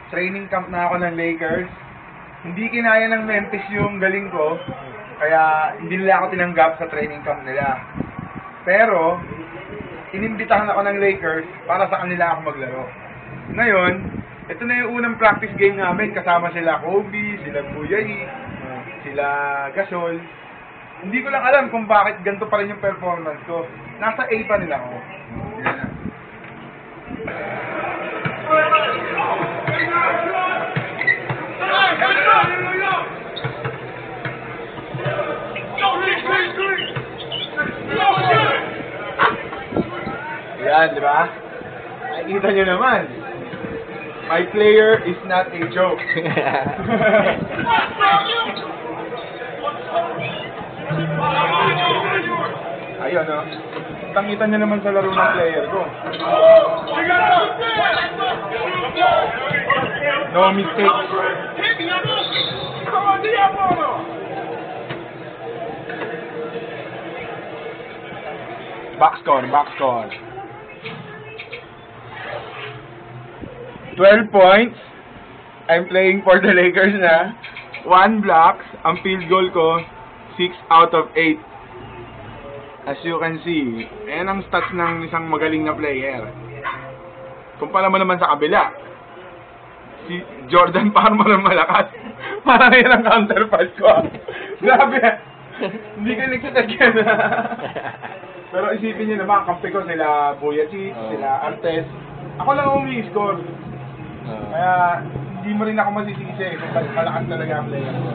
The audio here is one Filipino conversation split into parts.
Training camp na ako ng Lakers. Hindi kinaya ng Memphis yung galing ko, kaya hindi nila ako tinanggap sa training camp nila. Pero, inimbitahan ako ng Lakers para sa kanila ako maglaro. Ngayon, ito na yung unang practice game namin. Kasama sila Kobe, sila Buyay, sila Gasol. Hindi ko lang alam kung bakit ganito pa rin yung performance ko. Nasa A pa nila ako. Yan, di ba? Nakikita nyo naman. My player is not a joke. Ayun, no? Tangita nyo naman sa laro ng player ko. No mistakes. Box score. 12 points. I'm playing for the Lakers na. 1 blocks. Ang field goal ko, 6 out of 8. As you can see, ayan ang stats ng isang magaling na player. Kumpara mo naman sa kabila. Si Jordan Farmer ang malakas. Parang yan ang counterpart ko. Grabe. Hindi ka nagsasagyan. Pero isipin nyo naman, kampi ko sila Boyachi, sila Artes. Ako lang umi-score. Kaya hindi mo rin ako masisisi kung malakas talaga ang player ko.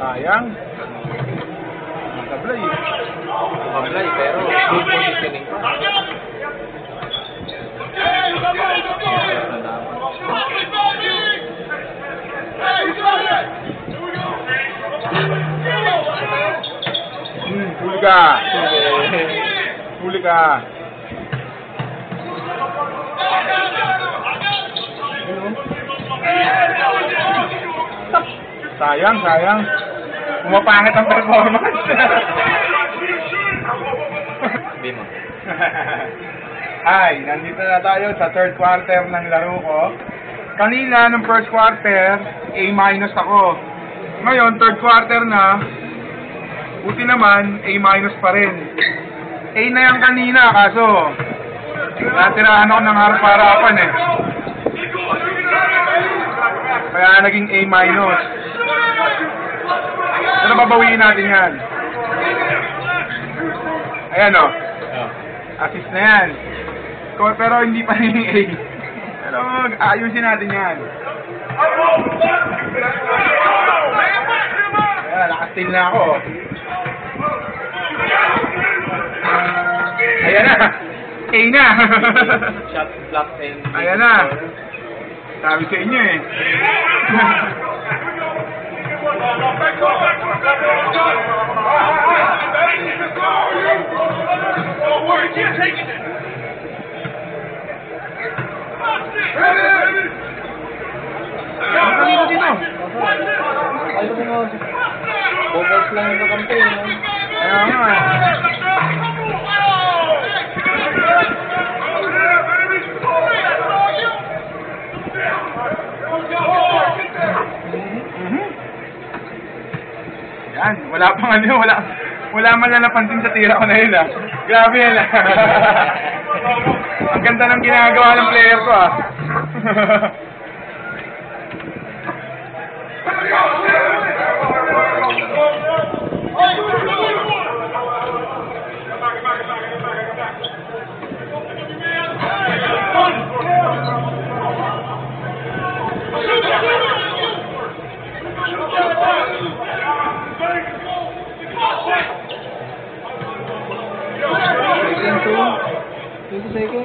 Sayang. Nakablay. Nakablay, pero good positioning ko. Huli ka. Huli ka. Sayang. Pumapangit ang performance. Sabi mo. Hi, nandito na tayo sa third quarter ng laro ko. Kanina, nung first quarter, A- ako. Ngayon, third quarter na, buti naman, A- pa rin. A na yan kanina, kaso, natirahan ako ng harap-harapan eh. Kaya naging A-. Pero babawiin natin yan. Ayan o. Assist na yan. Pero hindi pa rin A. Pero ayusin natin yan. Ayan, nakasteal na ako. Ayan na. A na. Shot, block, and... Ayan na. Sabi sa inyo eh. Focus lang yung kakampi, no? Ayan nga. Yan, wala pang ano, wala man lang napansin sa tira ko na yun ah. Grabe yan ah. Ang ganda ng ginagawa ng player ko ah.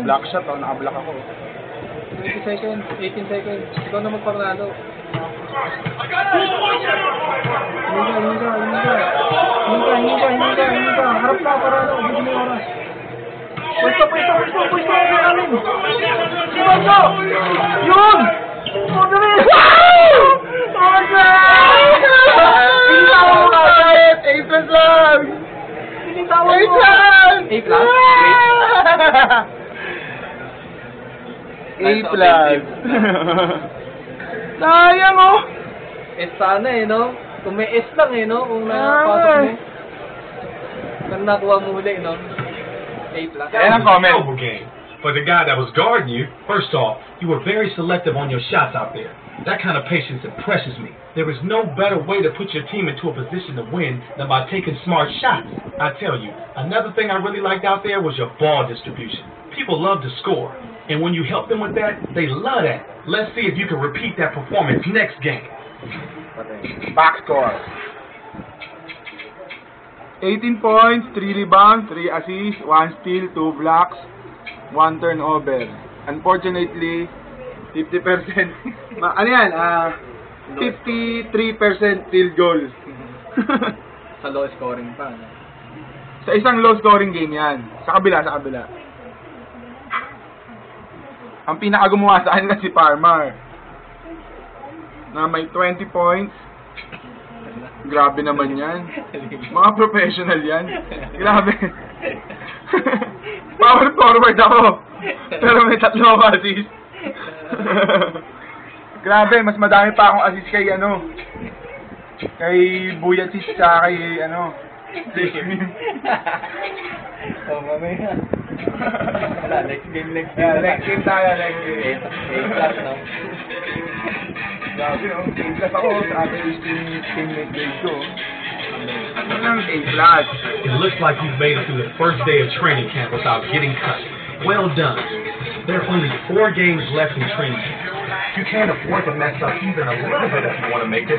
Black shot, oh, naka-block ako. 20 seconds, 18 seconds. Ikaw na magpanalo. Hinga. Harap ka para ano, hindi mo oras. Pwesto na namin. Pwesto! Yun! Moderate! Oh, God! Pinitawa mo kahit! A+ lang! Pinitawa mo! A+? Sayang oh! S sana no? Kung may S lang no? Kung napasok mo. Kung nakuha mo huli, no? A+. Ayan ang comment. Noble game. For the guy that was guarding you, first off, you were very selective on your shots out there. That kind of patience impresses me. There is no better way to put your team into a position to win than by taking smart shots. I tell you, another thing I really liked out there was your ball distribution. People love to score, and when you help them with that, they love that. Let's see if you can repeat that performance next game. Back score. 18 points, 3 rebounds, 3 assists, 1 steal, 2 blocks, 1 turnover. Unfortunately, 50%. Ano yan? 53% field goal. Sa low scoring pa. No? Sa isang low scoring game yan. Sa kabila. Ang pinakagumawa sa kanila si Parmar. Na may 20 points. Grabe naman yan. Mga professional yan. Grabe. Power forward ako. Pero may 3 assist. Grabe, mas madami pa akong assist kay kay Buyatis tsaka kay Oh, mamaya. Wala, next game. next game tayo, next game. A+, no? Grabe, no? A+ ako sa ating teammate grade ko. Ano lang A+. It looks like you've made it through the first day of training camp without getting cut. Well done. There are only 4 games left in training camp. You can't afford to mess up even a little bit if you want to make it.